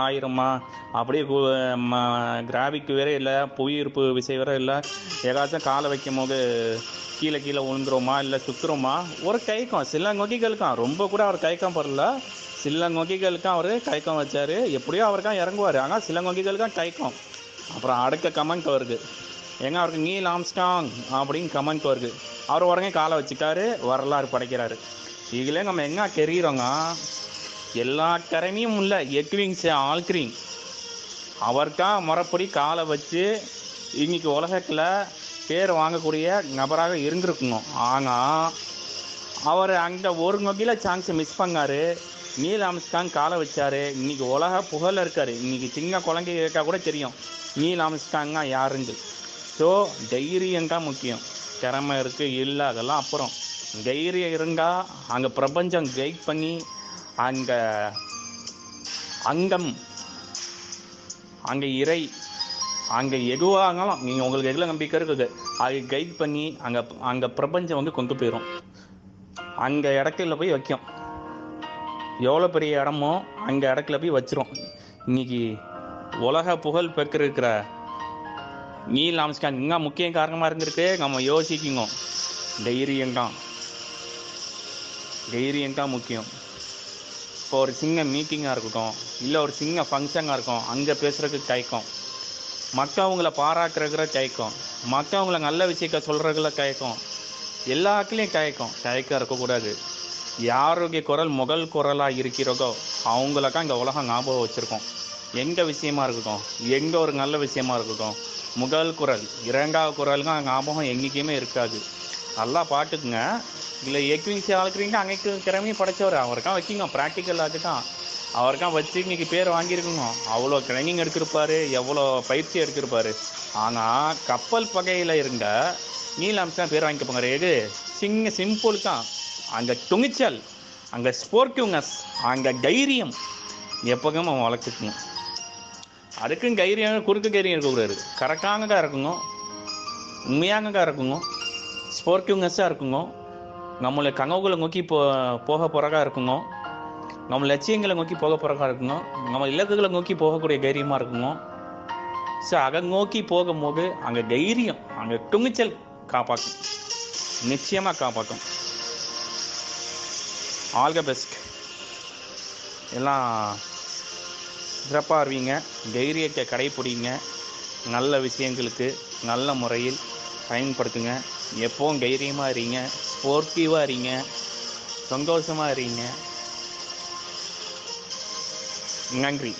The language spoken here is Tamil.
ஆயிருமா அப்படியே கிராவிக் வேற இல்லை, புவியீர்ப்பு விசை வேற இல்லை, ஏதாச்சும் காலை வைக்கும் போது கீழே கீழே விழுந்துருமா இல்லை சுற்றுறோமா ஒரு கைக்கம் சில நொக்கிகளுக்கான் ரொம்ப கூட அவர் கைக்கம் படல. சில நொக்கிகளுக்கும் அவர் கைக்கம் வச்சார். எப்படியோ அவருக்கான் இறங்குவார். ஆனால் சில நொக்கிகளுக்கும் கைக்கம். அப்புறம் அடுத்த கமெண்ட் வருது, ஏங்க அவருக்கு நீல் ஆம்ஸ்டாங் அப்படின்னு கமெண்ட் வருது. அவர் உடனே காலை வச்சுக்காரு, வரலாறு படைக்கிறாரு. இதுல நம்ம எங்க தெரியுறோங்க, எல்லா கரணியும் உள்ள எக்விங்ஸ் ஆல்கிரிங் அவருக்கா முறைப்படி காலை வச்சு இன்னைக்கு உலகத்தில் பேர் வாங்கக்கூடிய நபராக இருந்திருக்குங்க. ஆனால் அவர் அங்கே ஒரு நொக்கியில் சான்ஸை மிஸ் பண்ணார். நீல் ஆம்ஸ்டாங் காலை வச்சார். இன்னைக்கு உலக புகழில் இருக்கார். இன்னைக்கு சின்ன குழந்தை இருக்கா கூட தெரியும் நீல் ஆம்ஸ்டாங்னா யாருன்னு. ஸோ தைரியம் தான் முக்கியம். திறமை இருக்குது இல்லை அதெல்லாம் அப்புறம். தைரியம் இருந்தால் அங்கே பிரபஞ்சம் கைட் பண்ணி அங்கே அங்கம் அங்கே இறை அங்கே எதுவாகலாம் நீங்கள் உங்களுக்கு எதில் நம்பிக்கை இருக்குது அது கைட் பண்ணி அங்கே பிரபஞ்சம் வந்து கொண்டு போயிடும். அங்கே இடத்துல போய் வைக்கும். எவ்வளோ பெரிய இடமோ அங்கே இடத்துல போய் வச்சிரும். இன்னைக்கு உலக புகழ் பெற்றிருக்கிற நீல் ஆம்ஸ்டாங் இங்கே முக்கிய காரணமாக இருந்திருக்கு. நம்ம யோசிக்கணும். தைரியம்தான் முக்கியம். இப்போ ஒரு சின்ன மீட்டிங்காக இருக்கட்டும், இல்லை ஒரு சின்ன ஃபங்க்ஷனாக இருக்கும், அங்கே பேசுகிறதுக்கு கைக்கும், மற்றவங்கள பாராட்டுறதுல கைக்கும், மற்றவங்கள நல்ல விஷயத்த சொல்கிறதுல கைக்கும், எல்லாத்துலேயும் கைக்கம் இருக்கக்கூடாது. யாருடைய குரல் முதல் குரலாக இருக்கிறதோ அவங்களக்கா இந்த உலகம் ஞாபகம் வச்சுருக்கோம். எங்கே விஷயமா இருக்கட்டும், எங்கே ஒரு நல்ல விஷயமா இருக்கட்டும், முதல் குரல் இரண்டாவது குரலுங்க ஞாபகம் என்றைக்குமே இருக்காது. நல்லா பாட்டுக்குங்க. இல்லை எக்விங்ஸ் ஆளுக்குறீங்க அன்னைக்கு திறமையும் படைச்சவர் அவருக்கான் வைக்கிங்க. ப்ராக்டிக்கல் அதுதான் அவருக்கான் வச்சு இன்னைக்கு பேர் வாங்கியிருக்குங்க. அவ்வளோ ட்ரைனிங் எடுத்திருப்பார், எவ்வளோ பயிற்சி எடுத்திருப்பார். ஆனால் கப்பல் பகையில் இருந்த நீல் ஆம்ஸ்டாங் பேர் வாங்கிப்பாங்க. எது சிம்பிள் தான். அங்கே துணிச்சல், அங்கே ஸ்போர்ட்டிவ்னஸ், அங்கே தைரியம் எப்போதும் அவன் வளர்த்துக்கணும். அதுக்கும் தைரியம் குறுக்கு தைரியம் இருக்கக்கூடாது. கரெக்டானதாக இருக்குங்க, உண்மையானதாக இருக்குங்க, ஸ்போர்ட்டிவ்னஸ்ஸாக இருக்குங்க, நம்மளை கனவுகளை நோக்கி போக போகிறதா இருக்குங்க, நம்ம லட்சியங்களை நோக்கி போக போகிறதா இருக்குங்க, நம்ம இலக்குகளை நோக்கி போகக்கூடிய தைரியமாக இருக்குங்க. ஸோ அதை நோக்கி போகும்போது அங்கே தைரியம், அங்கே துணிச்சல் காப்பாற்றும், நிச்சயமாக காப்பாற்றும். All the best. எல்லாம் சிறப்பாக இருவீங்க. தைரியத்தை கடைப்பிடிங்க. நல்ல விஷயங்களுக்கு நல்ல முறையில் பயன்படுத்துங்க. எப்போவும் தைரியமாக இருங்க, ஸ்போர்ட்டிவாக இருங்க, சந்தோஷமாக இருங்க. நன்றி.